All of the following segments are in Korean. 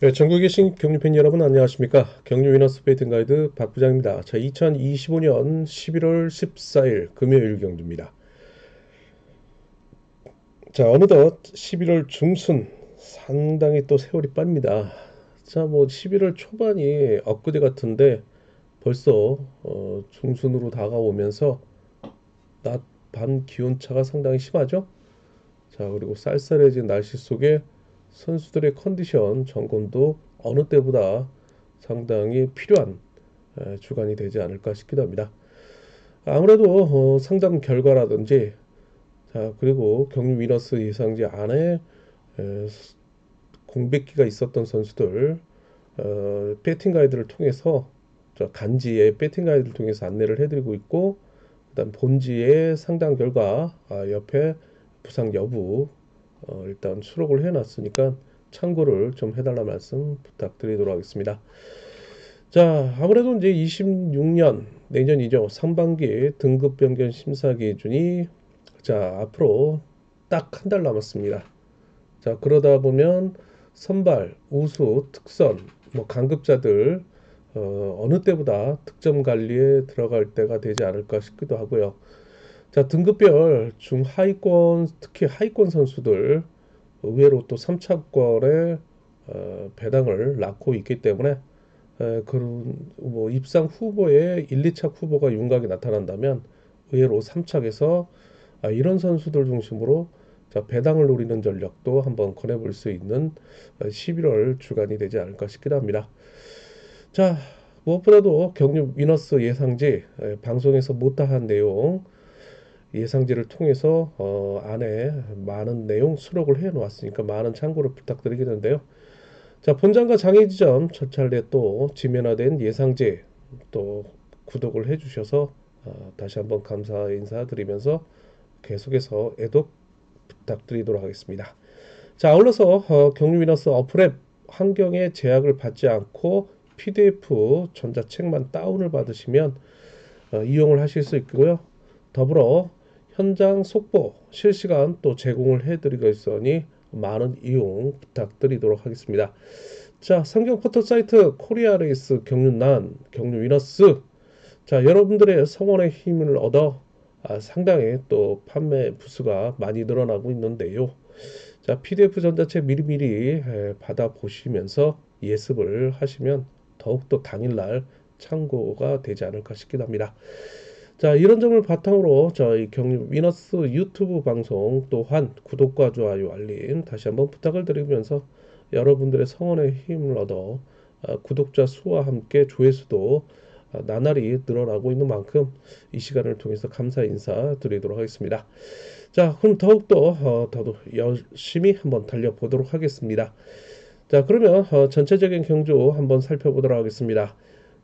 네, 전국에 계신 경유팬 여러분 안녕하십니까? 경유 위너스 베이팅 가이드 박 부장입니다. 자, 2025년 11월 14일 금요일 경주입니다. 자, 어느덧 11월 중순 상당히 또 세월이 빠릅니다. 자, 뭐 11월 초반이 엊그제 같은데 벌써 중순으로 다가오면서 낮 밤 기온차가 상당히 심하죠? 자, 그리고 쌀쌀해진 날씨 속에 선수들의 컨디션 점검도 어느 때보다 상당히 필요한 주간이 되지 않을까 싶기도 합니다. 아무래도 상담 결과라든지 자 그리고 경유 위너스 예상지 안에 에, 공백기가 있었던 선수들 배팅 가이드를 통해서 저 간지의 배팅 가이드를 통해서 안내를 해드리고 있고 그다음 본지의 상담 결과 옆에 부상 여부 일단 수록을 해놨으니까 참고를 좀 해달라 말씀 부탁드리도록 하겠습니다. 자, 아무래도 이제 26년 내년이죠. 상반기 등급 변경 심사 기준이 자, 앞으로 딱 한 달 남았습니다. 자, 그러다 보면 선발, 우수, 특선, 뭐 강급자들 어느 때보다 득점 관리에 들어갈 때가 되지 않을까 싶기도 하고요. 자, 등급별 중하위권, 특히 하위권 선수들 의외로 또 3차권에 배당을 낳고 있기 때문에 그런 뭐 입상 후보에 1, 2차 후보가 윤곽이 나타난다면 의외로 3착에서 이런 선수들 중심으로 자, 배당을 노리는 전략도 한번 권해볼 수 있는 11월 주간이 되지 않을까 싶기도 합니다. 자, 무엇보다도 경유 위너스 예상지 방송에서 못다한 내용 예상지를 통해서 안에 많은 내용 수록을 해 놓았으니까 많은 참고를 부탁드리겠는데요. 자, 본장과 장애 지점 첫 차례 또 지면화된 예상지 또 구독을 해주셔서 다시 한번 감사 인사드리면서 계속해서 애독 부탁드리도록 하겠습니다. 자, 아울러서 경유 위너스 어플앱 환경에 제약을 받지 않고 PDF 전자책만 다운을 받으시면 이용을 하실 수 있고요. 더불어 현장 속보 실시간 또 제공을 해드리고 있으니 많은 이용 부탁드리도록 하겠습니다. 자, 성경 포털 사이트 코리아 레이스 경륜난 경륜 위너스 자, 여러분들의 성원의 힘을 얻어 상당히 또 판매 부수가 많이 늘어나고 있는데요. 자, PDF 전자책 미리미리 받아 보시면서 예습을 하시면 더욱더 당일날 참고가 되지 않을까 싶기도 합니다. 자, 이런 점을 바탕으로 저희 경륜 위너스 유튜브 방송 또한 구독과 좋아요 알림 다시 한번 부탁을 드리면서 여러분들의 성원의 힘을 얻어 구독자 수와 함께 조회수도 나날이 늘어나고 있는 만큼 이 시간을 통해서 감사 인사 드리도록 하겠습니다. 자, 그럼 더더 열심히 한번 달려보도록 하겠습니다. 자, 그러면 전체적인 경주 한번 살펴보도록 하겠습니다.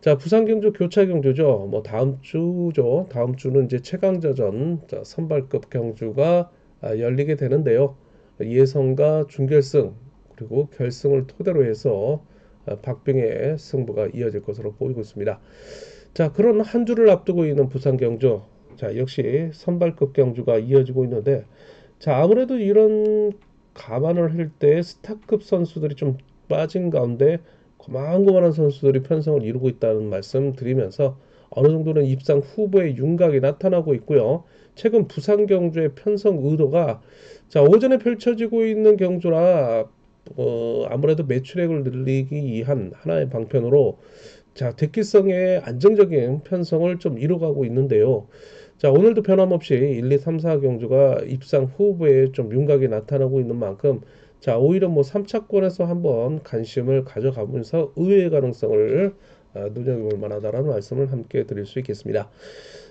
자, 부산 경주 교차 경주죠. 뭐 다음 주죠. 다음 주는 이제 최강자전 자, 선발급 경주가 열리게 되는데요. 예선과 준결승 그리고 결승을 토대로 해서 박빙의 승부가 이어질 것으로 보이고 있습니다. 자, 그런 한 주를 앞두고 있는 부산 경주. 자, 역시 선발급 경주가 이어지고 있는데 자, 아무래도 이런 감안을 할 때 스타급 선수들이 좀 빠진 가운데 고만고만한 선수들이 편성을 이루고 있다는 말씀 드리면서 어느 정도는 입상 후보의 윤곽이 나타나고 있고요. 최근 부산 경주의 편성 의도가 자, 오전에 펼쳐지고 있는 경주라 아무래도 매출액을 늘리기 위한 하나의 방편으로 자, 대기성의 안정적인 편성을 좀 이뤄가고 있는데요. 자, 오늘도 변함없이 1, 2, 3, 4 경주가 입상 후보에 좀 윤곽이 나타나고 있는 만큼 자, 오히려 뭐 3차권에서 한번 관심을 가져가면서 의외의 가능성을 눈여겨볼 만하다라는 말씀을 함께 드릴 수 있겠습니다.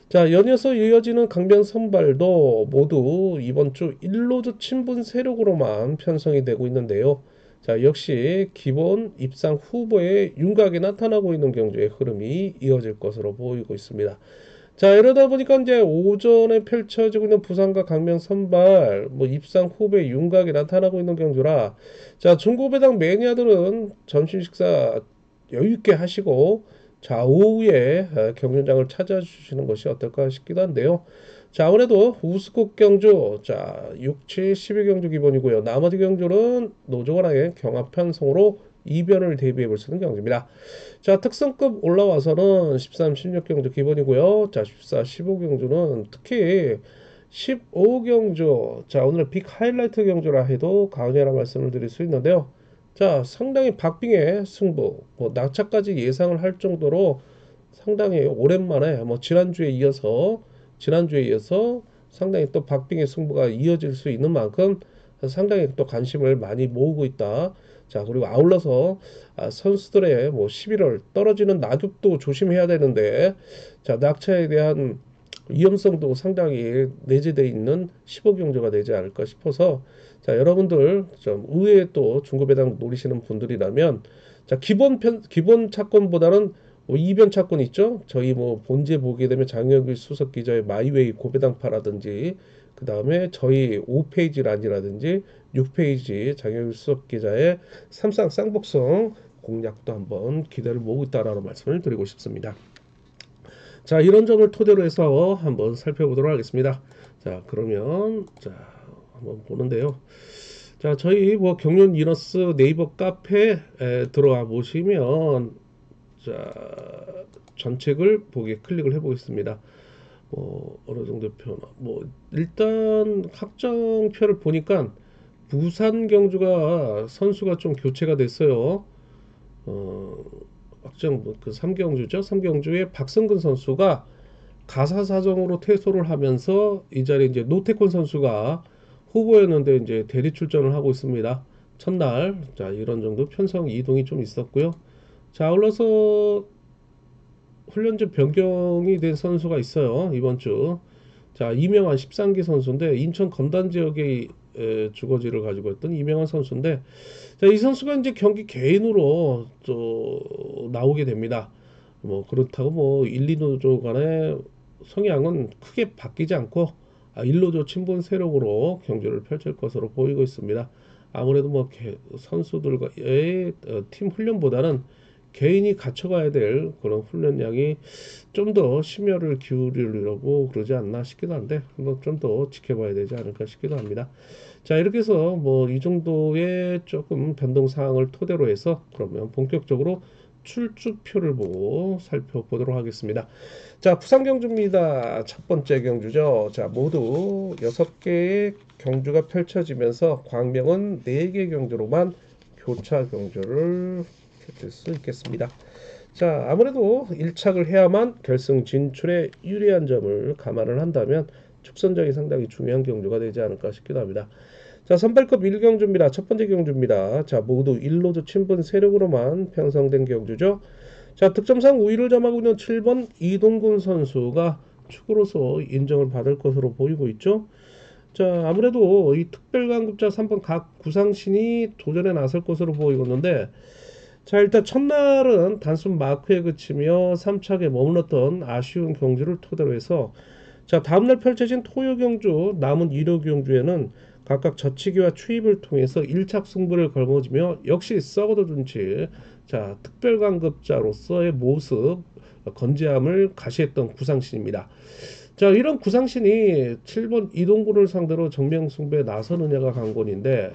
자, 연이어서 이어지는 강변 선발도 모두 이번 주 1로드 친분 세력으로만 편성이 되고 있는데요. 자, 역시 기본 입상 후보의 윤곽이 나타나고 있는 경주의 흐름이 이어질 것으로 보이고 있습니다. 자, 이러다 보니까 이제 오전에 펼쳐지고 있는 부산과 강명 선발, 뭐 입상 후보의 윤곽이 나타나고 있는 경주라, 자, 중고배당 매니아들은 점심 식사 여유 있게 하시고, 자, 오후에 경륜장을 찾아주시는 것이 어떨까 싶기도 한데요. 자, 아무래도 우스국 경주, 자, 6, 7, 12 경주 기본이고요. 나머지 경주는 노조원의 경합 편성으로 이변을 대비해 볼 수 있는 경주입니다. 자, 특성급 올라와서는 13, 16 경주 기본이고요. 자, 14, 15 경주는 특히 15 경주, 자, 오늘 빅 하이라이트 경주라 해도 과언이라 말씀을 드릴 수 있는데요. 자, 상당히 박빙의 승부, 뭐 낙차까지 예상을 할 정도로 상당히 오랜만에 뭐 지난주에 이어서 상당히 또 박빙의 승부가 이어질 수 있는 만큼 상당히 또 관심을 많이 모으고 있다. 자, 그리고 아울러서 선수들의 뭐 11월 떨어지는 낙엽도 조심해야 되는데, 자, 낙차에 대한 위험성도 상당히 내재되어 있는 15경주가 되지 않을까 싶어서, 자, 여러분들 좀 의외에 또 중고배당 노리시는 분들이라면, 자, 기본 차권보다는 뭐 이변 차권 있죠? 저희 뭐 본제 보게 되면 장혁일 수석 기자의 마이웨이 고배당파라든지, 그 다음에 저희 5페이지 란이라든지 6페이지 장혁일 수석 기자의 삼상 쌍복성 공략도 한번 기대를 모으고 있다라는 말씀을 드리고 싶습니다. 자, 이런 점을 토대로 해서 한번 살펴보도록 하겠습니다. 자, 그러면 자, 한번 보는데요. 자, 저희 뭐 경륜 이너스 네이버 카페에 들어와 보시면, 자, 전책을 보기에 클릭을 해 보겠습니다. 뭐 어느 정도 변화, 뭐 일단 확정표를 보니까 부산 경주가 선수가 좀 교체가 됐어요. 어, 확정 그 3경주죠. 3경주에 박성근 선수가 가사 사정으로 퇴소를 하면서 이 자리에 이제 노태권 선수가 후보였는데 이제 대리 출전을 하고 있습니다. 첫날, 자, 이런 정도 편성 이동이 좀 있었고요. 자, 올라서 훈련지 변경이 된 선수가 있어요. 이번 주. 자, 이명환 13기 선수인데 인천 건단 지역의 주거지를 가지고 있던 이명환 선수인데, 자, 이 선수가 이제 경기 개인으로 또 나오게 됩니다. 뭐 그렇다고 뭐 1, 2노조 간의 성향은 크게 바뀌지 않고 1노조 친분 세력으로 경기를 펼칠 것으로 보이고 있습니다. 아무래도 뭐 선수들과의 팀 훈련보다는 개인이 갖춰가야 될 그런 훈련량이 좀 더 심혈을 기울이려고 그러지 않나 싶기도 한데, 한번 좀 더 지켜봐야 되지 않을까 싶기도 합니다. 자, 이렇게 해서 뭐 이 정도의 조금 변동 사항을 토대로 해서 그러면 본격적으로 출주표를 보고 살펴보도록 하겠습니다. 자, 부산 경주입니다. 첫 번째 경주죠. 자, 모두 6개의 경주가 펼쳐지면서 광명은 4개 경주로만 교차 경주를 펼칠 수 있겠습니다. 자, 아무래도 1착을 해야만 결승 진출에 유리한 점을 감안을 한다면 축선적이 상당히 중요한 경주가 되지 않을까 싶기도 합니다. 자, 선발급 1경주입니다. 첫 번째 경주입니다. 자, 모두 1노조 친분 세력으로만 편성된 경주죠. 자, 득점상 우위를 점하고 있는 7번 이동군 선수가 축으로서 인정을 받을 것으로 보이고 있죠. 자, 아무래도 이 특별강급자 3번 각 구상신이 도전에 나설 것으로 보이고 있는데, 자, 일단 첫날은 단순 마크에 그치며 3착에 머물렀던 아쉬운 경주를 토대로 해서, 자, 다음날 펼쳐진 토요 경주, 남은 일요 경주에는 각각 젖히기와 추입을 통해서 1착 승부를 걸머쥐며 역시 썩어도 준치, 자, 특별강급자로서의 모습, 건재함을 가시했던 구상신입니다. 자, 이런 구상신이 7번 이동구를 상대로 정명승부에 나서느냐가 관건인데,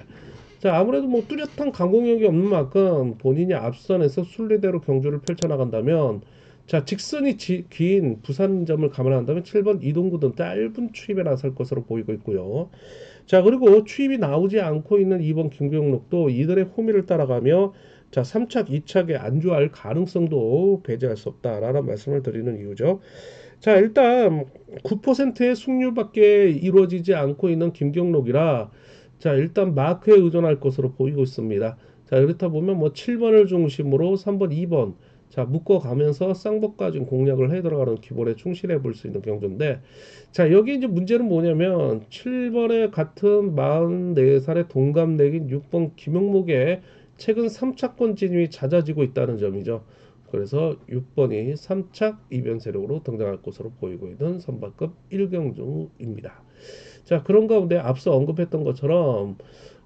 자, 아무래도 뭐 뚜렷한 강공력이 없는 만큼 본인이 앞선에서 순리대로 경주를 펼쳐나간다면, 자, 직선이 긴 부산점을 감안한다면 7번 이동구는 짧은 추입에 나설 것으로 보이고 있고요. 자, 그리고 추입이 나오지 않고 있는 2번 김경록도 이들의 호미를 따라가며, 자, 3착, 2착에 안주할 가능성도 배제할 수 없다라는 말씀을 드리는 이유죠. 자, 일단 9%의 승률밖에 이루어지지 않고 있는 김경록이라, 자, 일단 마크에 의존할 것으로 보이고 있습니다. 자, 그렇다 보면 뭐 7번을 중심으로 3번, 2번, 자, 묶어가면서 쌍복까지 공략을 해 들어가는 기본에 충실해 볼 수 있는 경주인데, 자, 여기 이제 문제는 뭐냐면 7번에 같은 44살의 동갑내긴 6번 김용목의 최근 3차권 진입이 잦아지고 있다는 점이죠. 그래서 6번이 3착 이변 세력으로 등장할 것으로 보이고 있는 선발급 1경주입니다. 자, 그런 가운데 앞서 언급했던 것처럼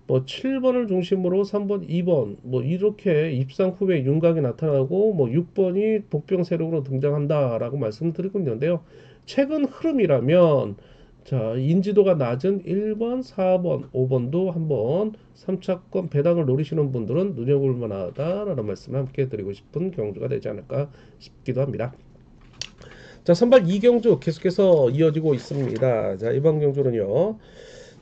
뭐 7번을 중심으로 3번, 2번 뭐 이렇게 입상 후에 윤곽이 나타나고, 뭐 6번이 복병 세력으로 등장한다라고 말씀드리고 있는데요. 최근 흐름이라면 자, 인지도가 낮은 1번, 4번, 5번도 한번 3차권 배당을 노리시는 분들은 눈여볼 만하다라는 말씀을 함께 드리고 싶은 경주가 되지 않을까 싶기도 합니다. 자, 선발 2경주 계속해서 이어지고 있습니다. 자, 이번 경주는요.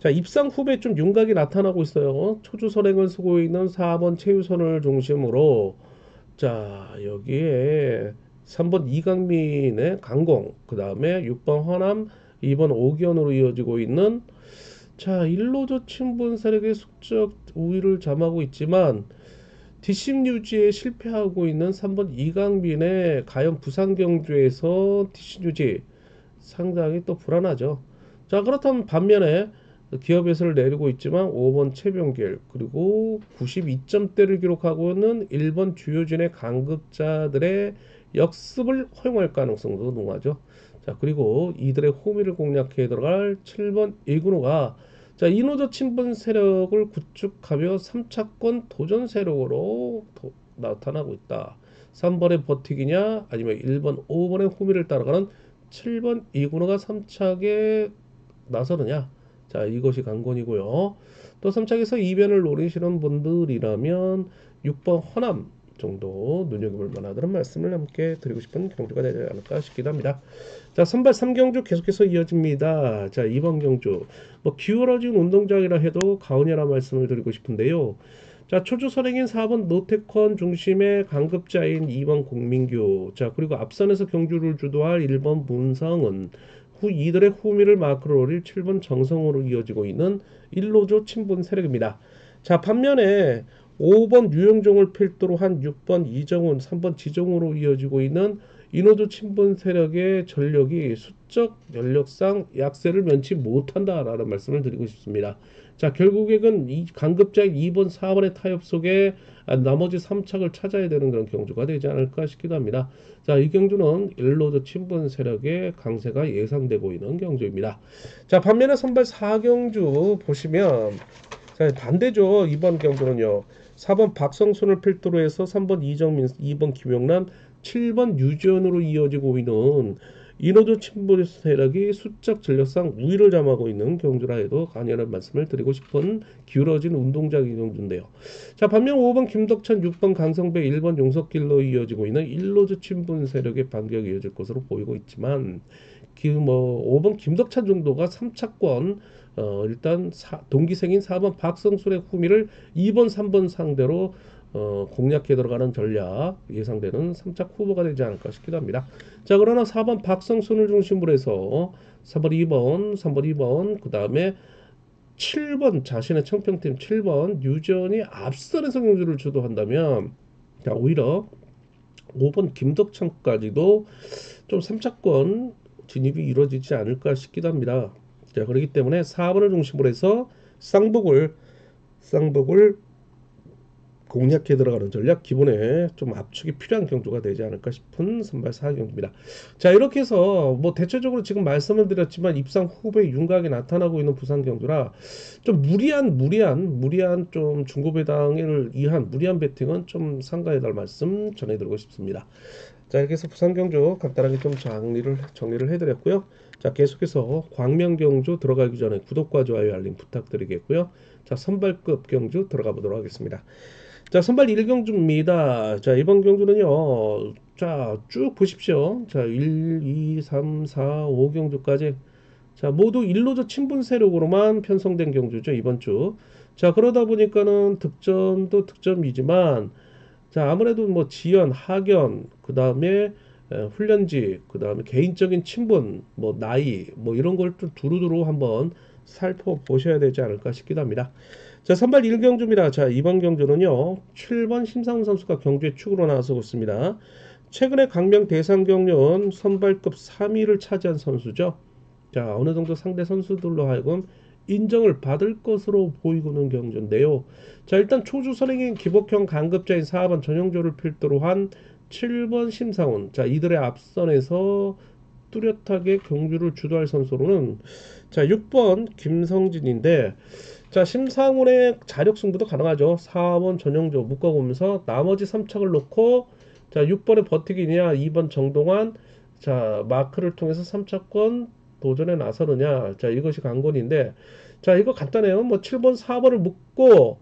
자, 입상 후에 좀 윤곽이 나타나고 있어요. 초주 선행을 쓰고 있는 4번 최유선을 중심으로 자, 여기에 3번 이강민의 강공, 그 다음에 6번 허남, 2번 오기현으로 이어지고 있는 자, 일로조 친분 세력의 숙적 우위를 점하고 있지만 뒷심 유지에 실패하고 있는 3번 이강민의 가연 부산 경주에서 뒷심 유지 상당히 또 불안하죠. 자, 그렇다면 반면에 기업에서를 내리고 있지만 5번 최병길 그리고 92점대를 기록하고 있는 1번 주요진의 강급자들의 역습을 허용할 가능성도 높아죠. 자, 그리고 이들의 호미를 공략해 들어갈 7번 이근호가 자, 이노조 친분 세력을 구축하며 3차권 도전 세력으로 나타나고 있다. 3번의 버티기냐 아니면 1번, 5번의 호미를 따라가는 7번 이근호가 3차에 나서느냐. 자, 이것이 관건이고요. 또 3차에서 이변을 노리시는 분들이라면 6번 허남 정도 눈여겨볼 만하다는 말씀을 함께 드리고 싶은 경주가 되지 않을까 싶기도 합니다. 자, 선발 3경주 계속해서 이어집니다. 자, 이번 경주 뭐 기울어진 운동장이라 해도 가온이라 말씀을 드리고 싶은데요. 자, 초주 선행인 4번 노태권 중심의 강급자인 2번 공민규, 자, 그리고 앞선에서 경주를 주도할 1번 문성은 후 이들의 후미를 마크로 노릴 7번 정성으로 이어지고 있는 1로조 친분 세력입니다. 자, 반면에 5번 유영종을 필두로 한 6번 이정훈, 3번 지정으로 이어지고 있는 인호조 친분 세력의 전력이 수적 연력상 약세를 면치 못한다라는 말씀을 드리고 싶습니다. 자, 결국에는 이 강급자인 2번, 4번의 타협 속에 나머지 3착을 찾아야 되는 그런 경주가 되지 않을까 싶기도 합니다. 자, 이 경주는 일로드 친분 세력의 강세가 예상되고 있는 경주입니다. 자, 반면에 선발 4경주 보시면 자, 반대죠. 이번 경주는요. 4번 박성순을 필두로 해서 3번 이정민, 2번 김용남, 7번 유지현으로 이어지고 있는 인호조 친분 세력이 수적 전력상 우위를 점하고 있는 경주라 해도 관여한 말씀을 드리고 싶은 기울어진 운동장의 경주인데요. 자, 반면 5번 김덕찬, 6번 강성배, 1번 용석길로 이어지고 있는 일로조 친분 세력의 반격이 이어질 것으로 보이고 있지만 뭐 5번 김덕찬 정도가 3차권 일단 동기생인 4번 박성순의 후미를 2번, 3번 상대로 공략해 들어가는 전략 예상되는 3차 후보가 되지 않을까 싶기도 합니다. 자, 그러나 4번 박성순을 중심으로 해서 3번, 2번, 3번, 2번, 그 다음에 7번 자신의 청평팀 7번 유전이 앞선에서 경주를 주도한다면 자, 오히려 5번 김덕찬까지도 좀 3차권 진입이 이루어지지 않을까 싶기도 합니다. 자, 그렇기 때문에 4번을 중심으로 해서 쌍복을 공략해 들어가는 전략 기본에 좀 압축이 필요한 경주가 되지 않을까 싶은 선발 4경주입니다. 자, 이렇게 해서 뭐 대체적으로 지금 말씀을 드렸지만 입상 후배 윤곽이 나타나고 있는 부산 경주라 좀 무리한 좀 중고배당을 이한 무리한 배팅은 좀 삼가해달 말씀 전해드리고 싶습니다. 자, 이렇게 해서 부산 경주 간단하게 좀 정리를 해드렸고요. 자, 계속해서 광명 경주 들어가기 전에 구독과 좋아요 알림 부탁드리겠고요. 자, 선발급 경주 들어가 보도록 하겠습니다. 자, 선발 1경주입니다. 자, 이번 경주는요. 자, 쭉 보십시오. 자, 1, 2, 3, 4, 5경주까지. 자, 모두 일로조 친분 세력으로만 편성된 경주죠, 이번 주. 자, 그러다 보니까는 득점도 득점이지만, 자, 아무래도 뭐 지연, 학연, 그 다음에 훈련지, 그 다음에 개인적인 친분, 뭐 나이, 뭐 이런 걸 좀 두루두루 한번 살펴보셔야 되지 않을까 싶기도 합니다. 자, 선발 1경주입니다. 자, 이번 경주는요. 7번 심상훈 선수가 경주에 축으로 나서고 있습니다. 최근에 강명 대상 경륜 선발급 3위를 차지한 선수죠. 자, 어느 정도 상대 선수들로 하여금 인정을 받을 것으로 보이고는 경주인데요. 자, 일단 초주 선행인 기복형 강급자인 4번 전용조를 필두로 한 7번 심상훈. 자, 이들의 앞선에서 뚜렷하게 경주를 주도할 선수로는 자, 6번 김성진인데 자, 심상훈의 자력 승부도 가능하죠. 4번 전용조 묶어보면서 나머지 3착을 놓고 자, 6번에 버티기냐 2번 정동환 자, 마크를 통해서 3차권 도전에 나서느냐. 자, 이것이 관건인데, 자, 이거 간단해요. 뭐 7번, 4번을 묶고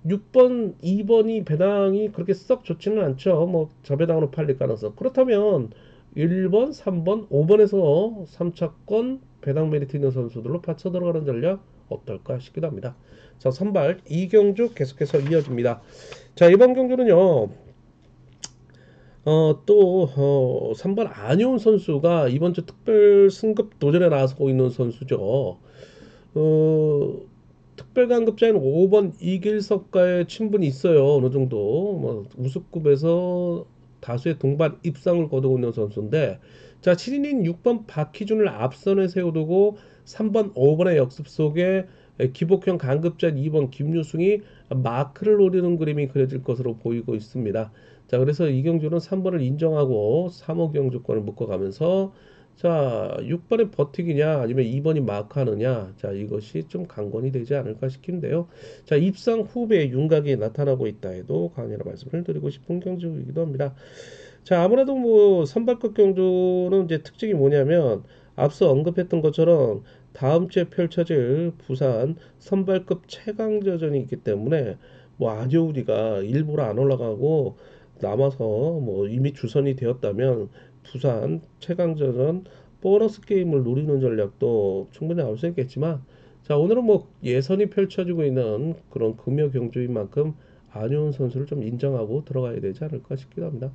6번, 2번이 배당이 그렇게 썩 좋지는 않죠. 뭐 저배당으로 팔릴 가능성. 그렇다면 1번, 3번, 5번에서 3차권 배당 메리트 있는 선수들로 받쳐 들어가는 전략 어떨까 싶기도 합니다. 자, 선발 이경주 계속해서 이어집니다. 자, 이번 경주는요. 3번 안효은 선수가 이번 주 특별 승급 도전에 나서고 있는 선수죠. 어, 특별강급자인 5번 이길섭과의 친분이 있어요. 어느 정도 뭐 우승급에서 다수의 동반 입상을 거두고 있는 선수인데, 자, 7인인 6번 박희준을 앞선에 세워두고 3번, 5번의 역습 속에 기복형 강급자인 2번 김유승이 마크를 노리는 그림이 그려질 것으로 보이고 있습니다. 자, 그래서 이경주는 3번을 인정하고 3호 경주권을 묶어가면서, 자, 6번의 버티기냐 아니면 2번이 마크하느냐, 자, 이것이 좀 관건이 되지 않을까 싶긴데요. 자, 입상 후배의 윤곽이 나타나고 있다 해도 과언이라 말씀을 드리고 싶은 경주이기도 합니다. 자, 아무래도 뭐 선발급 경주는 이제 특징이 뭐냐면 앞서 언급했던 것처럼 다음 주에 펼쳐질 부산 선발급 최강자전이 있기 때문에 뭐 안효우리가 일부러 안 올라가고 남아서 뭐 이미 주선이 되었다면 부산 최강자전 보너스 게임을 노리는 전략도 충분히 나올 수 있겠지만, 자, 오늘은 뭐 예선이 펼쳐지고 있는 그런 금요 경주인 만큼 안효은 선수를 좀 인정하고 들어가야 되지 않을까 싶기도 합니다.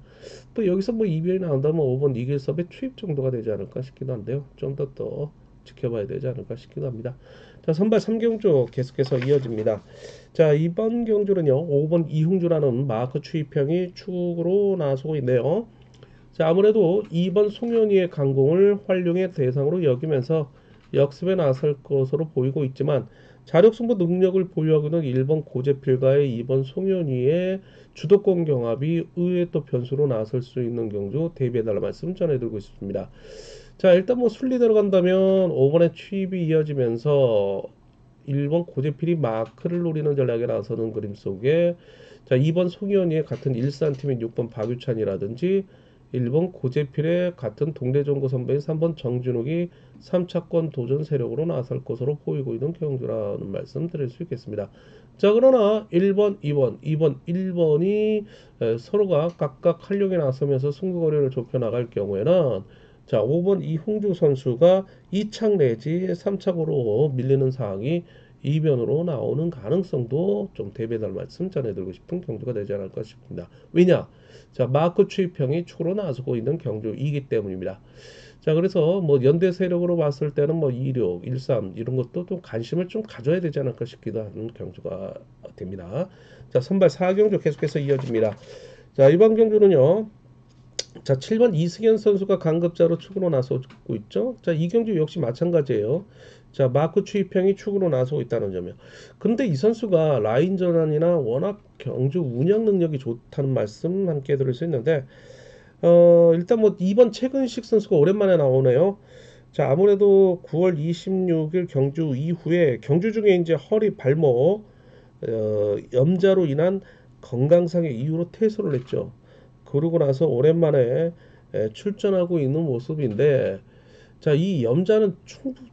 또 여기서 뭐 이변이 나온다면 5번 이길섭의 투입 정도가 되지 않을까 싶기도 한데요. 좀 더 지켜봐야 되지 않을까 싶기도 합니다. 자, 선발 3경주 계속해서 이어집니다. 자, 이번 경주는요, 5번 이흥주라는 마크 추입형이 축으로 나서고 있네요. 자, 아무래도 2번 송현이의 강공을 활용의 대상으로 여기면서 역습에 나설 것으로 보이고 있지만, 자력승부 능력을 보유하고 있는 1번 고재필과의 2번 송현이의 주도권 경합이 의외의 또 변수로 나설 수 있는 경주 대비해달라 말씀 전해드리고 있습니다. 자, 일단 뭐 순리 들어간다면 5번의 취입이 이어지면서 1번 고재필이 마크를 노리는 전략에 나서는 그림 속에, 자, 2번 송현이의 같은 일산팀인 6번 박유찬이라든지 1번 고재필의 같은 동대종고 선배인 3번 정준욱이 3차권 도전 세력으로 나설 것으로 보이고 있는 경주라는 말씀 드릴 수 있겠습니다. 자, 그러나 1번, 2번, 2번, 1번이 서로가 각각 활용에 나서면서 승부거리를 좁혀 나갈 경우에는, 자, 5번 이홍주 선수가 2착 내지 3착으로 밀리는 상황이 이변으로 나오는 가능성도 좀 대비해달 말씀 전해드리고 싶은 경주가 되지 않을까 싶습니다. 왜냐? 자, 마크 추입형이 축으로 나서고 있는 경주이기 때문입니다. 자, 그래서 뭐 연대 세력으로 봤을 때는 뭐 26, 13 이런 것도 좀 관심을 좀 가져야 되지 않을까 싶기도 하는 경주가 됩니다. 자, 선발 4경주 계속해서 이어집니다. 자, 이번 경주는요. 자, 7번 이승현 선수가 강급자로 축으로 나서고 있죠. 자, 이 경주 역시 마찬가지예요. 자, 마크 추입형이 축으로 나서고 있다는 점이요. 근데 이 선수가 라인 전환이나 워낙 경주 운영 능력이 좋다는 말씀 함께 드릴 수 있는데, 일단 뭐 2번 최근식 선수가 오랜만에 나오네요. 자, 아무래도 9월 26일 경주 이후에 경주 중에 이제 허리 발목 염자로 인한 건강상의 이유로 퇴소를 했죠. 그러고 나서 오랜만에 출전하고 있는 모습인데, 자, 이 염자는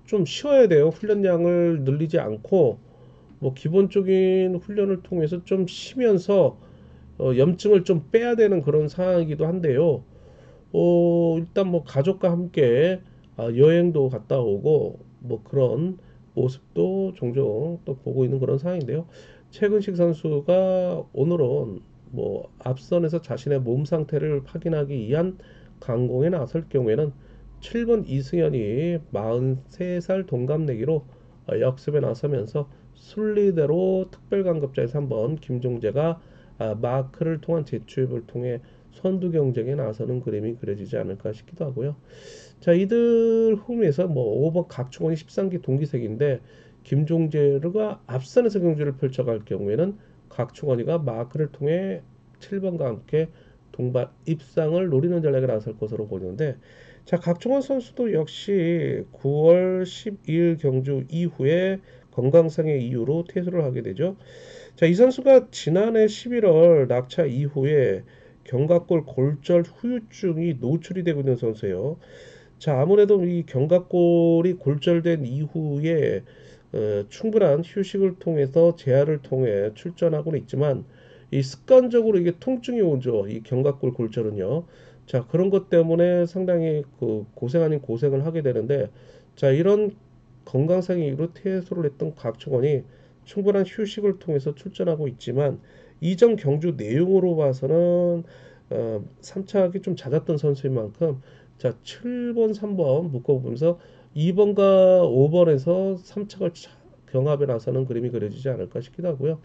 좀 쉬어야 돼요. 훈련량을 늘리지 않고 뭐 기본적인 훈련을 통해서 좀 쉬면서 염증을 좀 빼야 되는 그런 상황이기도 한데요. 일단 뭐 가족과 함께 여행도 갔다 오고 뭐 그런 모습도 종종 또 보고 있는 그런 상황인데요. 최근식 선수가 오늘은 뭐 앞선에서 자신의 몸 상태를 확인하기 위한 강공에 나설 경우에는 7번 이승현이 43살 동갑내기로 역습에 나서면서 순리대로 특별강급자에서 한번 김종재가 마크를 통한 재추입을 통해 선두 경쟁에 나서는 그림이 그려지지 않을까 싶기도 하고요. 자, 이들 후미에서 뭐 5번 각충원이 13기 동기색인데, 김종재가 앞선에서 경주를 펼쳐갈 경우에는 각충원이가 마크를 통해 7번과 함께 동반 입상을 노리는 전략에 나설 것으로 보이는데, 자, 각종원 선수도 역시 9월 12일 경주 이후에 건강상의 이유로 퇴소를 하게 되죠. 자, 이 선수가 지난해 11월 낙차 이후에 견갑골 골절 후유증이 노출이 되고 있는 선수예요. 자, 아무래도 이 견갑골이 골절된 이후에 충분한 휴식을 통해서 재활을 통해 출전하고는 있지만 이 습관적으로 이게 통증이 오죠. 이 견갑골 골절은요. 자, 그런 것 때문에 상당히 그 고생 아닌 고생을 하게 되는데 자, 이런 건강상의 이유로 퇴소를 했던 곽충원이 충분한 휴식을 통해서 출전하고 있지만 이전 경주 내용으로 봐서는 3착이 좀 잦았던 선수인 만큼 자, 7번, 3번 묶어보면서 2번과 5번에서 3착을 경합에 나서는 그림이 그려지지 않을까 싶기도 하고요.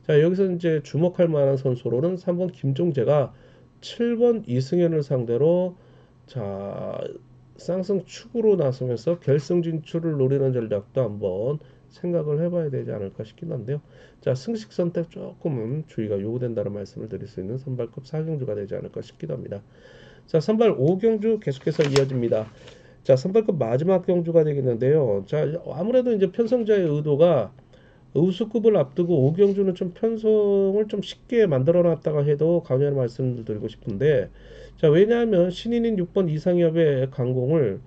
자, 여기서 이제 주목할 만한 선수로는 3번 김종재가 7번 이승현을 상대로 자, 쌍승 축으로 나서면서 결승 진출을 노리는 전략도 한번 생각을 해봐야 되지 않을까 싶긴 한데요. 자, 승식 선택 조금은 주의가 요구된다는 말씀을 드릴 수 있는 선발급 4경주가 되지 않을까 싶기도 합니다. 자, 선발 5경주 계속해서 이어집니다. 자, 선발급 마지막 경주가 되겠는데요. 자, 아무래도 이제 편성자의 의도가 우수급을 앞두고 5경주는 좀 편성을 좀 쉽게 만들어 놨다가 해도 과언의 말씀을 드리고 싶은데 자, 왜냐하면 신인인 6번 이상엽의 강공을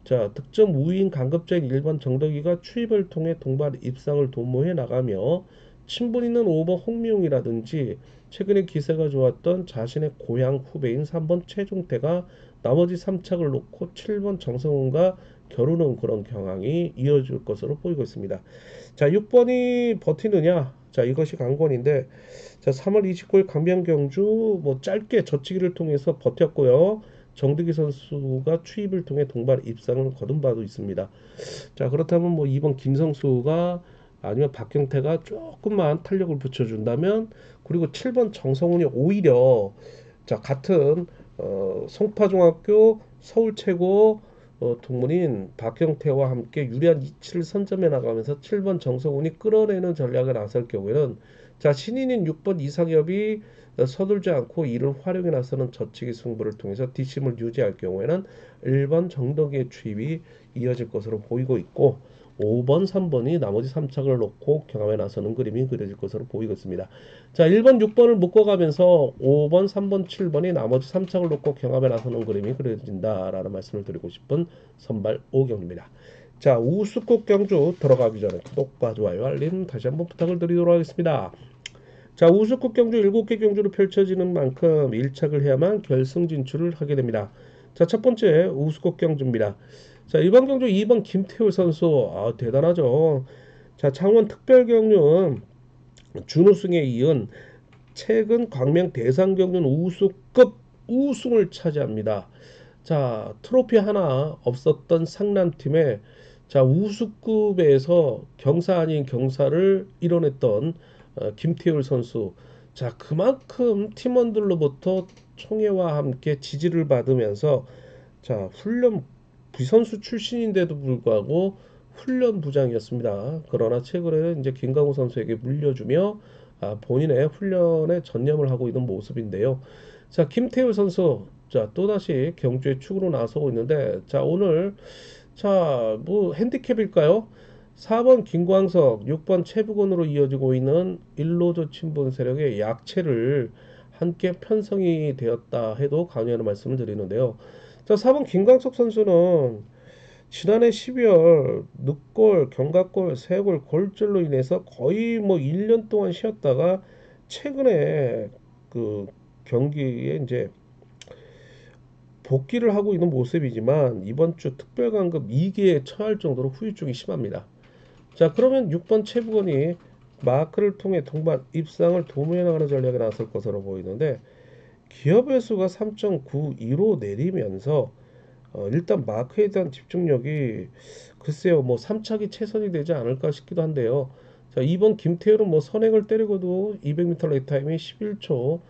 자, 득점 우위인 강급자인 1번 정덕이가 추입을 통해 동반 입상을 도모해 나가며 친분 있는 5번 홍미용이라든지 최근에 기세가 좋았던 자신의 고향 후배인 3번 최종태가 나머지 3착을 놓고 7번 정성훈과 겨루는 그런 경향이 이어질 것으로 보이고 있습니다. 자, 6번이 버티느냐? 자, 이것이 관건인데 자, 3월 29일 강변경주 뭐 짧게 젖히기를 통해서 버텼고요. 정득이 선수가 추입을 통해 동반 입상을 거둔 바도 있습니다. 자, 그렇다면 뭐 2번 김성수가 아니면 박경태가 조금만 탄력을 붙여준다면 그리고 7번 정성훈이 오히려 자, 같은 송파중학교 서울 최고 동문인 박경태와 함께 유리한 위치를 선점해 나가면서 7번 정성훈이 끌어내는 전략을 나설 경우에는 자, 신인인 6번 이상엽이 서둘지 않고 이를 활용해 나서는 젖히기 승부를 통해서 뒷심을 유지할 경우에는 1번 정덕의 추입이 이어질 것으로 보이고 있고 5번, 3번이 나머지 3착을 놓고 경합에 나서는 그림이 그려질 것으로 보이고 있습니다. 자, 1번, 6번을 묶어가면서 5번, 3번, 7번이 나머지 3착을 놓고 경합에 나서는 그림이 그려진다라는 말씀을 드리고 싶은 선발 5경입니다. 자, 우수국 경주 들어가기 전에 구독과 좋아요, 알림 다시 한번 부탁을 드리도록 하겠습니다. 자, 우수국 경주 7개 경주로 펼쳐지는 만큼 1착을 해야만 결승 진출을 하게 됩니다. 자, 첫 번째 우수국 경주입니다. 자, 1번 경주 2번 김태우 선수 대단하죠. 자, 창원 특별경륜 준우승에 이은 최근 광명 대상경륜 우수급 우승을 차지합니다. 자, 트로피 하나 없었던 상남팀에 자, 우수급에서 경사 아닌 경사를 이뤄냈던 김태율 선수. 자, 그만큼 팀원들로부터 총애와 함께 지지를 받으면서 자, 훈련 부선수 출신인데도 불구하고 훈련 부장이었습니다. 그러나 최근에 이제 김강호 선수에게 물려주며 본인의 훈련에 전념을 하고 있는 모습인데요. 자, 김태우 선수, 자, 또다시 경주의 축으로 나서고 있는데, 자, 오늘, 자, 뭐, 핸디캡일까요? 4번 김광석, 6번 최북원으로 이어지고 있는 일로조 친분 세력의 약체를 함께 편성이 되었다 해도 과언이 말씀을 드리는데요. 자, 4번 김광석 선수는 지난해 12월 늑골, 견갑골, 쇄골 골절로 인해서 거의 뭐 1년 동안 쉬었다가 최근에 그 경기에 이제 복귀를 하고 있는 모습이지만 이번 주 특별강급 2기에 처할 정도로 후유증이 심합니다. 자, 그러면 6번 최부건이 마크를 통해 동반 입상을 도모해 나가는 전략에 나설 것으로 보이는데 기업의 수가 3.92로 내리면서 일단 마크에 대한 집중력이 글쎄요 뭐 3착이 최선이 되지 않을까 싶기도 한데요. 자, 2번 김태율은 뭐 선행을 때리고도 200m 레이 타임이 11초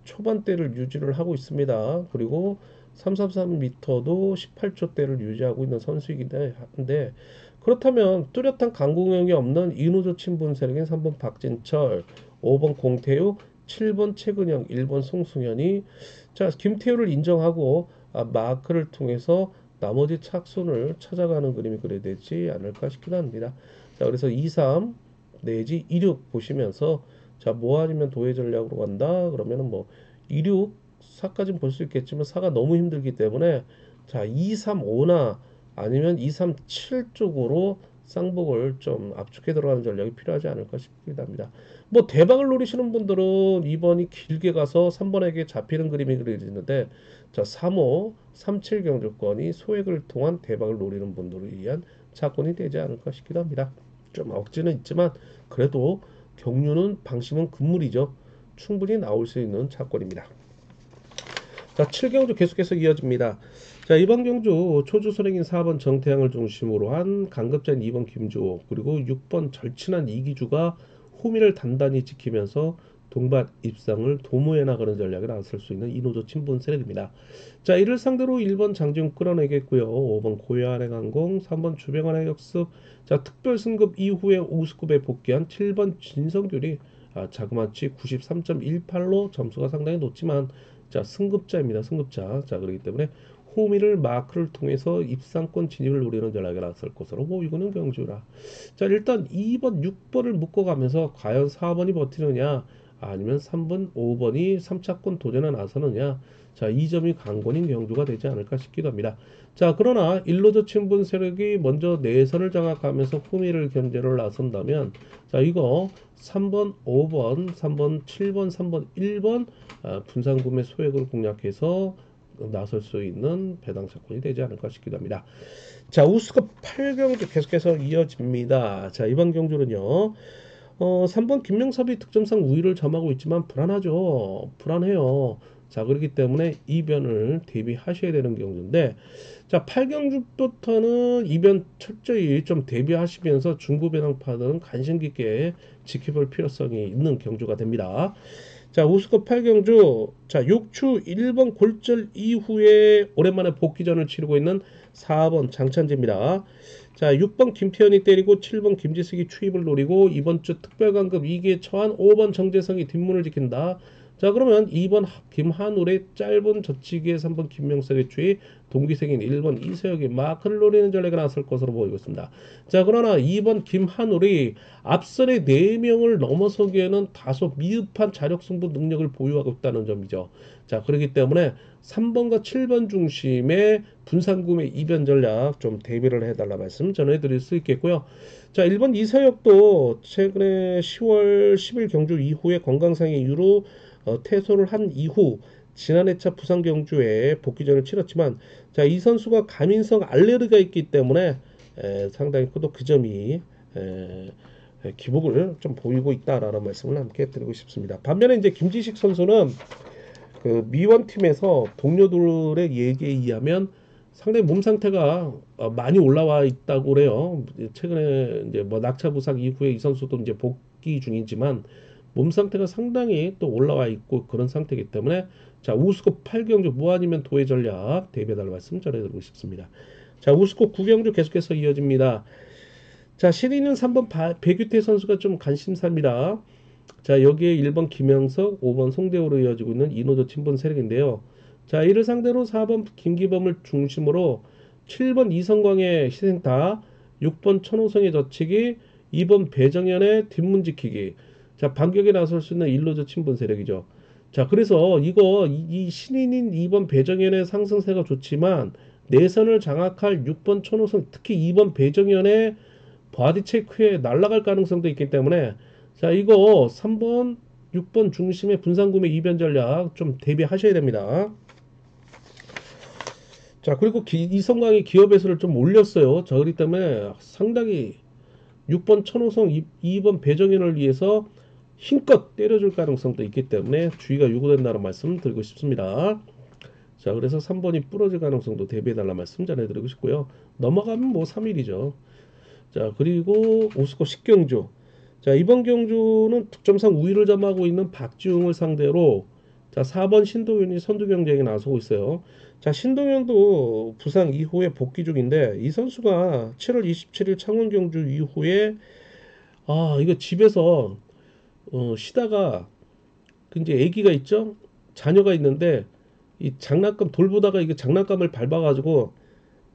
초반대를 유지를 하고 있습니다. 그리고 333m도 18초대를 유지하고 있는 선수이긴 한데 그렇다면 뚜렷한 강공형이 없는 이누조 친분 세력인 3번 박진철, 5번 공태우, 7번 최근영, 1번 송승현이 자 김태우를 인정하고 마크를 통해서 나머지 착순을 찾아가는 그림이 그려야 되지 않을까 싶기도 합니다. 자, 그래서 2, 3 내지 2, 6 보시면서 자, 뭐 아니면 도회 전략으로 간다 그러면은 뭐 2, 6 4까지는 볼 수 있겠지만 4가 너무 힘들기 때문에 자, 235나 아니면 237 쪽으로 쌍복을 좀 압축해 들어가는 전략이 필요하지 않을까 싶기도 합니다. 뭐 대박을 노리시는 분들은 2번이 길게 가서 3번에게 잡히는 그림이 그려지는데, 자, 3호, 37 경주권이 소액을 통한 대박을 노리는 분들을 위한 차권이 되지 않을까 싶기도 합니다. 좀 억지는 있지만 그래도 경유는 방심은 금물이죠. 충분히 나올 수 있는 차권입니다. 자, 7경주 계속해서 이어집니다. 자, 이번 경주 초주 선행인 4번 정태양을 중심으로 한 강급자인 2번 김주호, 그리고 6번 절친한 이기주가 호미를 단단히 지키면서 동반 입상을 도모해 나가는 전략에 나설 수 있는 이노조 친분 세력입니다. 자, 이를 상대로 1번 장지훈 끌어내겠고요. 5번 고야한행 항공, 3번 주병한행 역습, 자, 특별 승급 이후에 우스급에 복귀한 7번 진성규리, 자그마치 93.18로 점수가 상당히 높지만, 자, 승급자입니다. 승급자. 자, 그렇기 때문에 호미를 마크를 통해서 입상권 진입을 노리는 전략이 나설 것으로 보이고는 경주라. 자, 일단 2번, 6번을 묶어가면서 과연 4번이 버티느냐, 아니면 3번, 5번이 3차권 도전에 나서느냐. 자, 이 점이 관건인 경주가 되지 않을까 싶기도 합니다. 자, 그러나 일로저 친분 세력이 먼저 내선을 장악하면서 호미를 견제를 나선다면, 자, 이거 3번, 5번, 3번, 7번, 3번, 1번 분산구매 소액을 공략해서 나설 수 있는 배당 사건이 되지 않을까 싶기도 합니다. 자, 우스컵 8경주 계속해서 이어집니다. 자, 이번 경주는요. 3번 김명섭이 득점상 우위를 점하고 있지만 불안하죠. 불안해요. 자, 그렇기 때문에 이변을 대비하셔야 되는 경주인데, 자, 8경주부터는 이변 철저히 좀 대비하시면서 중고 배당파들은 관심 깊게 지켜볼 필요성이 있는 경주가 됩니다. 자, 우스컵 8경주, 자, 6추 1번 골절 이후에 오랜만에 복귀전을 치르고 있는 4번 장찬지입니다. 자, 6번 김태현이 때리고 7번 김지석이 추입을 노리고 이번 주 특별강급 2기에 처한 5번 정재성이 뒷문을 지킨다. 자, 그러면 2번 김한울의 짧은 젖히기에 3번 김명석의 추입, 동기생인 1번 이세혁이 마크를 노리는 전략이 나설 것으로 보이고 있습니다. 자, 그러나 2번 김한울이 앞선의 4명을 넘어서기에는 다소 미흡한 자력 승부 능력을 보유하고 있다는 점이죠. 자, 그렇기 때문에 3번과 7번 중심의 분산구매 이변 전략 좀 대비를 해달라 말씀 전해드릴 수 있겠고요. 자, 1번 이서혁도 최근에 10월 10일 경주 이후에 건강상의 이유로 퇴소를 한 이후 지난 해차 부산 경주에 복귀전을 치렀지만, 자, 이 선수가 가민성 알레르기가 있기 때문에 상당히 또 그 점이 기복을 좀 보이고 있다라는 말씀을 함께 드리고 싶습니다. 반면에 이제 김지식 선수는 그 미원팀에서 동료들의 얘기에 의하면 상당히 몸 상태가 많이 올라와 있다고 그래요. 최근에 이제 뭐 낙차 부상 이후에 이 선수도 이제 복귀 중이지만 몸 상태가 상당히 또 올라와 있고 그런 상태이기 때문에, 자, 우스컵 8경주 뭐 아니면 도의 전략 대비해달라는 말씀 전해드리고 싶습니다. 자, 우스컵 9경주 계속해서 이어집니다. 자, 신인은 3번 백유태 선수가 좀 관심사입니다. 자, 여기에 1번 김영석, 5번 송대호로 이어지고 있는 이노조 친분 세력인데요. 자, 이를 상대로 4번 김기범을 중심으로 7번 이성광의 희생타, 6번 천호성의 젖히기, 2번 배정현의 뒷문 지키기. 자, 반격에 나설 수 있는 일로저 친분 세력이죠. 자, 그래서 이 신인인 2번 배정현의 상승세가 좋지만 내선을 장악할 6번 천호성, 특히 2번 배정현의 바디 체크에 날아갈 가능성도 있기 때문에, 자, 이거 3번, 6번 중심의 분산구매 이변 전략 좀 대비하셔야 됩니다. 자, 그리고 이성광이 기업에서를 좀 올렸어요. 자, 그렇기 때문에 상당히 6번 천호성, 2번 배정현을 위해서 힘껏 때려줄 가능성도 있기 때문에 주의가 요구된다는 말씀 드리고 싶습니다. 자, 그래서 3번이 부러질 가능성도 대비해달라는 말씀 전해드리고 싶고요. 넘어가면 뭐 3일이죠. 자, 그리고 오스코 10경주. 자, 이번 경주는 득점상 우위를 점하고 있는 박지웅을 상대로, 자, 4번 신동현이 선두 경쟁에 나서고 있어요. 자, 신동현도 부상 이후에 복귀 중인데 이 선수가 7월 27일 창원 경주 이후에 이거 집에서 쉬다가 그 이제 아기가 있죠? 자녀가 있는데 이 장난감 돌보다가 이게 장난감을 밟아가지고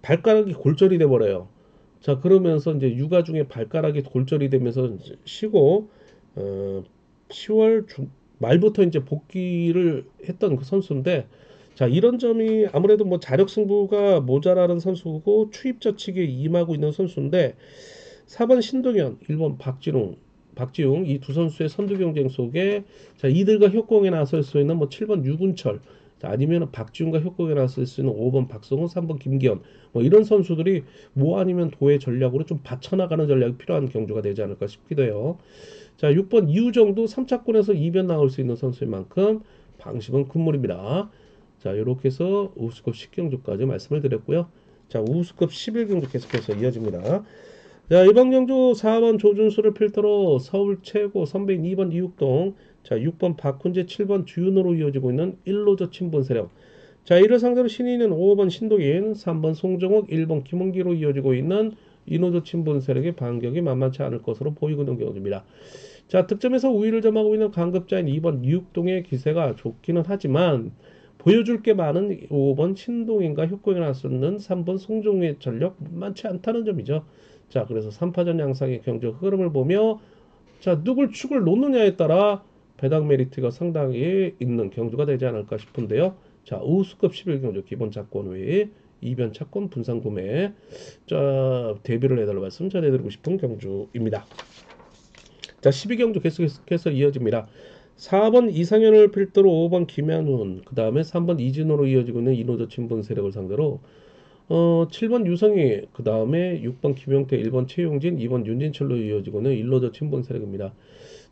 발가락이 골절이 돼 버려요. 자, 그러면서 이제 육아 중에 발가락이 골절이 되면서 이제 쉬고 10월 말부터 이제 복귀를 했던 그 선수인데, 자, 이런 점이 아무래도 뭐 자력 승부가 모자라는 선수고 추입 저측에 임하고 있는 선수인데 4번 신동현, 1번 박지웅 이 두 선수의 선두 경쟁 속에 자, 이들과 협공에 나설 수 있는 뭐 7번 유군철 자, 아니면 박지웅과 협공에 나설 수 있는 5번 박성호, 3번 김기현 뭐 이런 선수들이 뭐 아니면 도의 전략으로 좀 받쳐나가는 전략이 필요한 경주가 되지 않을까 싶기도 해요. 자, 6번 이우정도 3차권에서 이변 나올 수 있는 선수인 만큼 방심은 금물입니다. 자, 이렇게 해서 우수급 10경주까지 말씀을 드렸고요. 자, 우수급 11경주 계속해서 이어집니다. 자, 이번 경주 4번 조준수를 필두로 서울 최고 선배인 2번 이육동, 자, 6번 박훈재, 7번 주윤으로 이어지고 있는 1로저 친분 세력. 자, 이를 상대로 신인은 5번 신동인, 3번 송정욱, 1번 김은기로 이어지고 있는 이노조 친분 세력의 반격이 만만치 않을 것으로 보이고 있는 경우입니다. 자, 득점에서 우위를 점하고 있는 강급자인 2번 이육동의 기세가 좋기는 하지만 보여줄 게 많은 5번 신동인과 협공에 나서는 3번 송정우의 전력 만만치 않다는 점이죠. 자, 그래서 3파전 양상의 경적 흐름을 보며 자, 누굴 축을 놓느냐에 따라 배당 메리트가 상당히 있는 경주가 되지 않을까 싶은데요. 자, 우수급 11경주 기본 차권 외에 이변 차권 분산 구매 자, 대비를 해달라 말씀 전해드리고 싶은 경주입니다. 자, 12경주 계속해서 이어집니다. 4번 이상현을 필두로 5번 김현훈, 그 다음에 3번 이진호로 이어지고 있는 이노저 친분 세력을 상대로 7번 유성희, 그 다음에 6번 김용태, 1번 최용진, 2번 윤진철로 이어지고는 1로저 친분 세력입니다.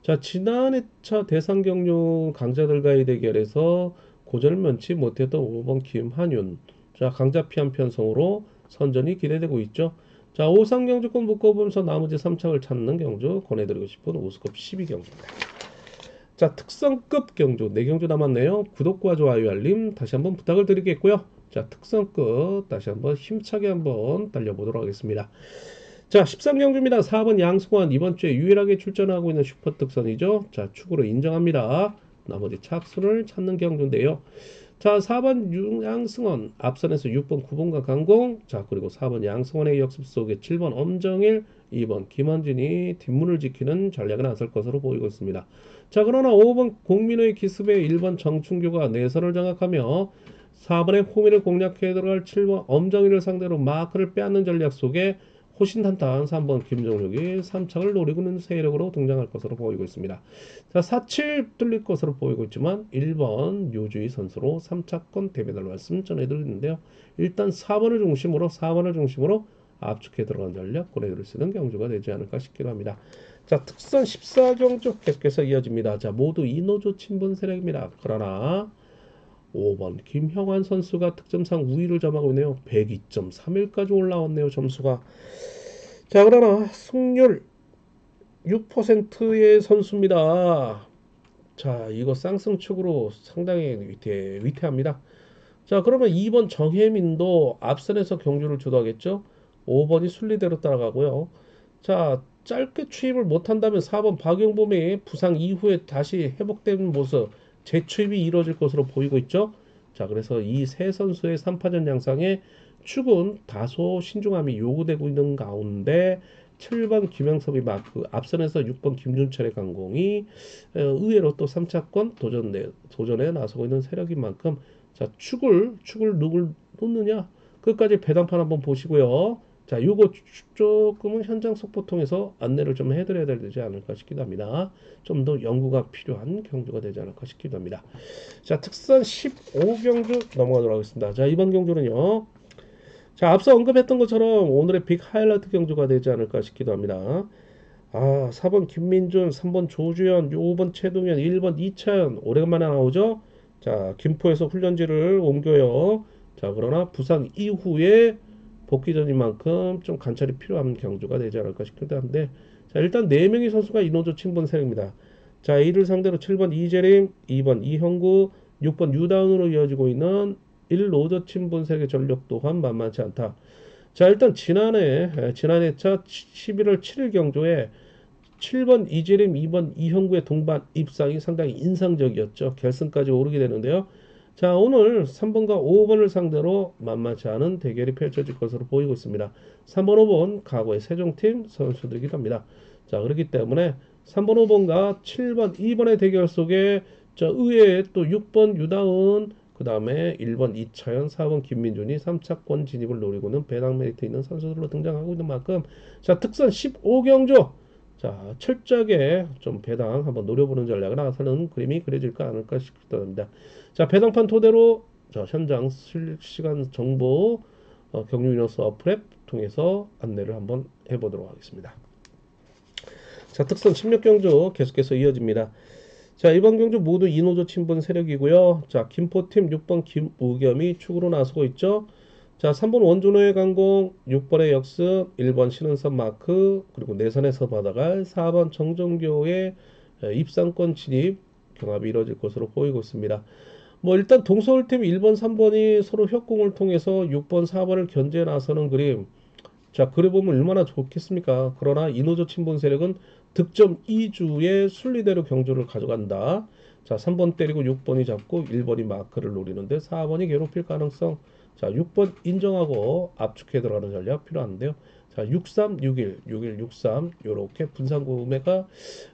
자, 지난 회차 대상경륜 강자들과의 대결에서 고전을 면치 못했던 5번 김한윤, 자, 강자 피한 편성으로 선전이 기대되고 있죠. 자, 오상 경주권 묶어보면서 나머지 3착을 찾는 경주 권해드리고 싶은 우수급 12경주입니다. 자, 특성급 경주 4경주 남았네요. 구독과 좋아요 알림 다시 한번 부탁을 드리겠고요. 자, 특성급 다시 한번 힘차게 한번 달려보도록 하겠습니다. 자, 13경주입니다. 4번 양승환 이번 주에 유일하게 출전하고 있는 슈퍼 특선이죠. 자, 축으로 인정합니다. 나머지 착수를 찾는 경주인데요. 자, 4번 양승원 앞선에서 6번 9번과 강공, 자, 그리고 4번 양승원의 역습 속에 7번 엄정일, 2번 김원진이 뒷문을 지키는 전략을 나설 것으로 보이고 있습니다. 자, 그러나 5번 공민호의 기습에 1번 정춘규가 내선을 장악하며 4번의 호미를 공략해 들어갈 7번 엄정일을 상대로 마크를 빼앗는 전략 속에 호신탄탄 3번 김종욱이 3착을 노리고 있는 세력으로 등장할 것으로 보이고 있습니다. 자, 4-7 뚫릴 것으로 보이고 있지만 1번 요주의 선수로 3차권 대배달 말씀 전해드리는데요. 일단 4번을 중심으로 압축해 들어간 전략 고려해드릴 수 있는 경주가 되지 않을까 싶기도 합니다. 자, 특선 14경주 계속해서 이어집니다. 자, 모두 이노조 친분 세력입니다. 그러나 5번 김형환 선수가 득점상 우위를 점하고 있네요. 102.31까지 올라왔네요. 점수가. 자, 그러나 승률 6%의 선수입니다. 자, 이거 쌍승축으로 상당히 위태합니다. 자, 그러면 2번 정혜민도 앞선에서 경주를 주도하겠죠. 5번이 순리대로 따라가고요. 자, 짧게 추입을 못한다면 4번 박용범이 부상 이후에 다시 회복되는 모습 재추입이 이루어질 것으로 보이고 있죠. 자, 그래서 이 세 선수의 3파전 양상에 축은 다소 신중함이 요구되고 있는 가운데 7번 김영섭이 마크 앞선에서 6번 김준철의 강공이 의외로 또 3차권 도전에 나서고 있는 세력인 만큼 자, 축을 누굴 놓느냐 끝까지 배당판 한번 보시고요. 자, 요거 조금은 현장 속보 통해서 안내를 좀 해드려야 되지 않을까 싶기도 합니다. 좀 더 연구가 필요한 경주가 되지 않을까 싶기도 합니다. 자, 특선 15경주 넘어가도록 하겠습니다. 자, 이번 경주는요. 자, 앞서 언급했던 것처럼 오늘의 빅 하이라이트 경주가 되지 않을까 싶기도 합니다. 아, 4번 김민준, 3번 조주현, 5번 최동현, 1번 이차현 오래간만에 나오죠. 자, 김포에서 훈련지를 옮겨요. 자, 그러나 부상 이후에 복귀전인 만큼 좀 관찰이 필요한 경주가 되지 않을까 싶기도 한데 자, 일단 4명의 선수가 이노조 친분 세력입니다. 자, 이를 상대로 7번 이재림, 2번 이형구, 6번 유다운으로 이어지고 있는 1로저 친분 세력의 전력 또한 만만치 않다. 자, 일단 지난해 차 11월 7일 경주에 7번 이재림, 2번 이형구의 동반 입상이 상당히 인상적이었죠. 결승까지 오르게 되는데요. 자, 오늘 3번과 5번을 상대로 만만치 않은 대결이 펼쳐질 것으로 보이고 있습니다. 3번, 5번 과거의 세종팀 선수들이기도 합니다. 자, 그렇기 때문에 3번, 5번과 7번, 2번의 대결 속에 저 의외에 또 6번 유다은 그 다음에 1번 이차현, 4번 김민준이 3차권 진입을 노리고는 배당 메리트 있는 선수들로 등장하고 있는 만큼 자 특선 15경주 자 철저하게 좀 배당 한번 노려보는 전략을 나서는 그림이 그려질까 않을까 싶기도 합니다. 자 배당판 토대로 자 현장 실시간 정보 경유 이너스 어플 앱 통해서 안내를 한번 해보도록 하겠습니다. 자 특선 16경주 계속해서 이어집니다. 자 이번 경주 모두 이노조 친분 세력이고요. 자 김포팀 6번 김우겸이 축으로 나서고 있죠. 자 3번 원조노의 강공, 6번의 역습, 1번 신은섭 마크, 그리고 내선에서 받아갈 4번 정정교의 입상권 진입 경합이 이뤄질 것으로 보이고 있습니다. 뭐 일단 동서울팀 1번, 3번이 서로 협공을 통해서 6번, 4번을 견제해 나서는 그림. 자, 그래 보면 얼마나 좋겠습니까? 그러나 이노조 친분 세력은 득점 2주의 순리대로 경주를 가져간다. 자, 3번 때리고 6번이 잡고 1번이 마크를 노리는데 4번이 괴롭힐 가능성. 자, 6번 인정하고 압축해 들어가는 전략 필요한데요. 자, 63, 61, 61, 63 요렇게 분산 구매가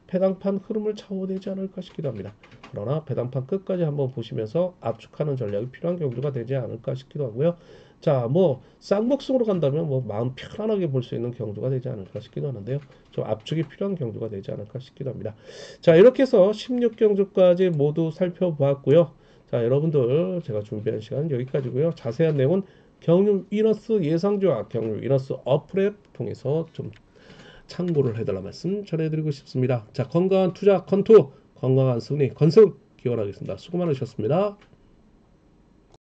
배당판 흐름을 좌우되지 않을까 싶기도 합니다. 그러나 배당판 끝까지 한번 보시면서 압축하는 전략이 필요한 경주가 되지 않을까 싶기도 하고요. 자, 뭐 쌍목승으로 간다면 뭐 마음 편안하게 볼 수 있는 경주가 되지 않을까 싶기도 하는데요. 좀 압축이 필요한 경주가 되지 않을까 싶기도 합니다. 자, 이렇게 해서 16경주까지 모두 살펴보았고요. 자, 여러분들 제가 준비한 시간은 여기까지고요. 자세한 내용은 경유 위너스 예상조합, 경유 위너스 어플 앱 통해서 좀 참고를 해달라 말씀 전해드리고 싶습니다. 자, 건강한 투자 컨투, 건강한 승리, 건승 기원하겠습니다. 수고 많으셨습니다.